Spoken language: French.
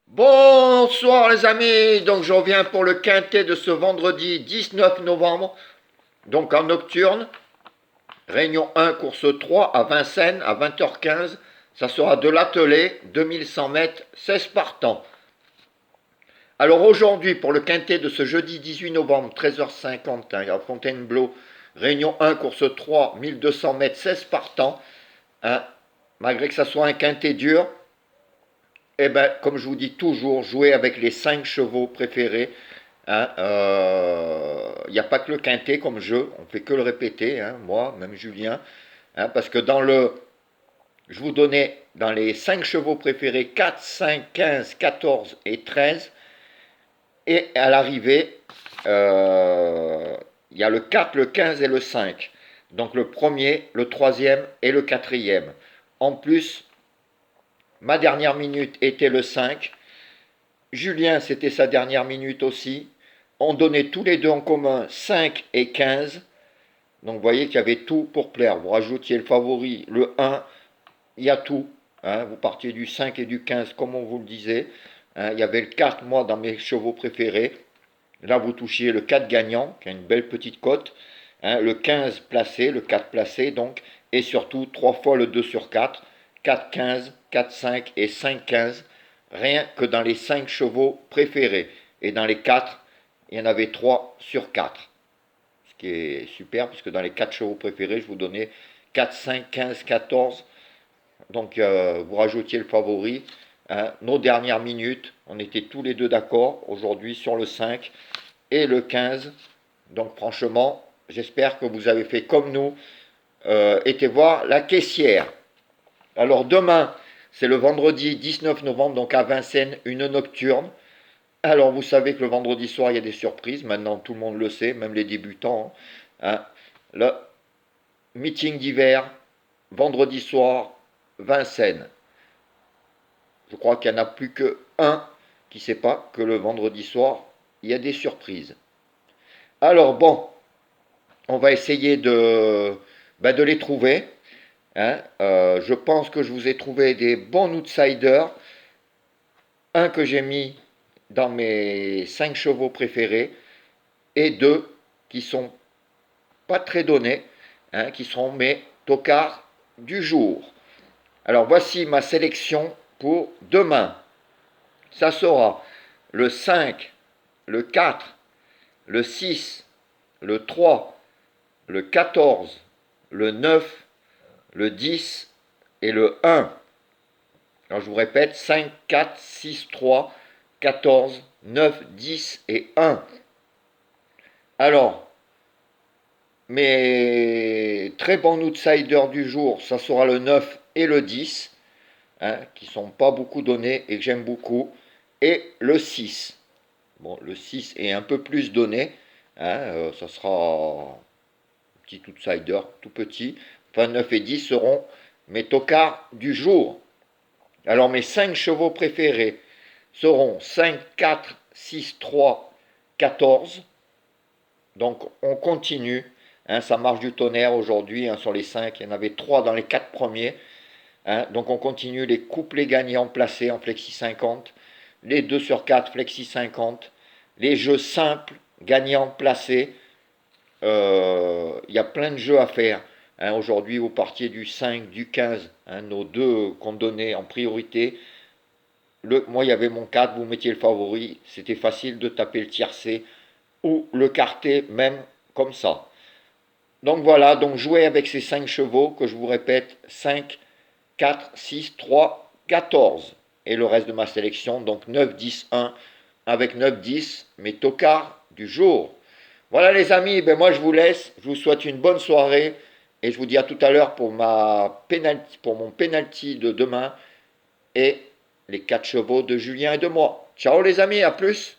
Bonsoir les amis, donc je reviens pour le quintet de ce vendredi 19 novembre, donc en nocturne, réunion 1, course 3 à Vincennes à 20h15, ça sera de l'attelé, 2100 mètres, 16 partants. Alors aujourd'hui, pour le quintet de ce jeudi 18 novembre, 13h50, à Fontainebleau, réunion 1, course 3, 1200 mètres, 16 partants, hein, malgré que ça soit un quintet dur, eh ben, comme je vous dis toujours, jouez avec les 5 chevaux préférés. Hein, il n'y a pas que le quintet comme jeu, on fait que le répéter, hein, moi, même Julien, hein, parce que je vous donnais dans les 5 chevaux préférés 4, 5, 15, 14 et 13, et à l'arrivée, il y a le 4, le 15 et le 5. Donc le premier, le troisième et le quatrième. En plus, ma dernière minute était le 5. Julien, c'était sa dernière minute aussi. On donnait tous les deux en commun 5 et 15. Donc vous voyez qu'il y avait tout pour plaire. Vous rajoutiez le favori, le 1, il y a tout. Hein. Vous partiez du 5 et du 15 comme on vous le disait. Hein. Il y avait le 4, moi, dans mes chevaux préférés. Là, vous touchiez le 4 gagnant, qui a une belle petite cote. Hein. Le 15 placé, le 4 placé, donc. Et surtout, 3 fois le 2 sur 4. 4, 15, 4, 5 et 5, 15. Rien que dans les 5 chevaux préférés. Et dans les 4, il y en avait 3 sur 4. Ce qui est super, puisque dans les 4 chevaux préférés, je vous donnais 4, 5, 15, 14. Donc vous rajoutiez le favori. Hein. Nos dernières minutes, on était tous les deux d'accord aujourd'hui sur le 5 et le 15. Donc franchement, j'espère que vous avez fait comme nous. Été voir la caissière. Alors demain, c'est le vendredi 19 novembre, donc à Vincennes, une nocturne. Alors vous savez que le vendredi soir, il y a des surprises. Maintenant, tout le monde le sait, même les débutants. Hein. Le meeting d'hiver, vendredi soir, Vincennes. Je crois qu'il n'y en a plus qu'un qui ne sait pas que le vendredi soir, il y a des surprises. Alors bon, on va essayer de les trouver. Hein. Je pense que je vous ai trouvé des bons outsiders. Un que j'ai mis dans mes 5 chevaux préférés et deux qui sont pas très donnés, hein, qui seront mes tocards du jour. Alors voici ma sélection pour demain. Ça sera le 5, le 4, le 6, le 3, le 14, le 9, le 10 et le 1. Alors je vous répète, 5, 4, 6, 3, 14, 9, 10 et 1. Alors, mes très bons outsiders du jour, ça sera le 9 et le 10, hein, qui ne sont pas beaucoup donnés et que j'aime beaucoup, et le 6. Bon, le 6 est un peu plus donné, hein, ça sera un petit outsider tout petit. Enfin, 9 et 10 seront mes tocards du jour. Alors, mes 5 chevaux préférés seront 5, 4, 6, 3, 14. Donc, on continue. Hein, ça marche du tonnerre aujourd'hui, hein, sur les 5. Il y en avait 3 dans les 4 premiers. Hein, donc, on continue les couplets gagnants placés en flexi 50. Les 2 sur 4 flexi 50. Les jeux simples gagnants placés. Il y a plein de jeux à faire. Hein, aujourd'hui, vous partiez du 5, du 15, hein, nos deux qu'on donnait en priorité. Moi, il y avait mon 4, vous mettiez le favori. C'était facile de taper le tiercé ou le quartet, même comme ça. Donc voilà, donc jouez avec ces 5 chevaux que je vous répète, 5, 4, 6, 3, 14. Et le reste de ma sélection, donc 9, 10, 1, avec 9, 10, mes tocards du jour. Voilà les amis, ben moi je vous laisse, je vous souhaite une bonne soirée et je vous dis à tout à l'heure pour pour mon penalty de demain et les 4 chevaux de Julien et de moi. Ciao les amis, à plus.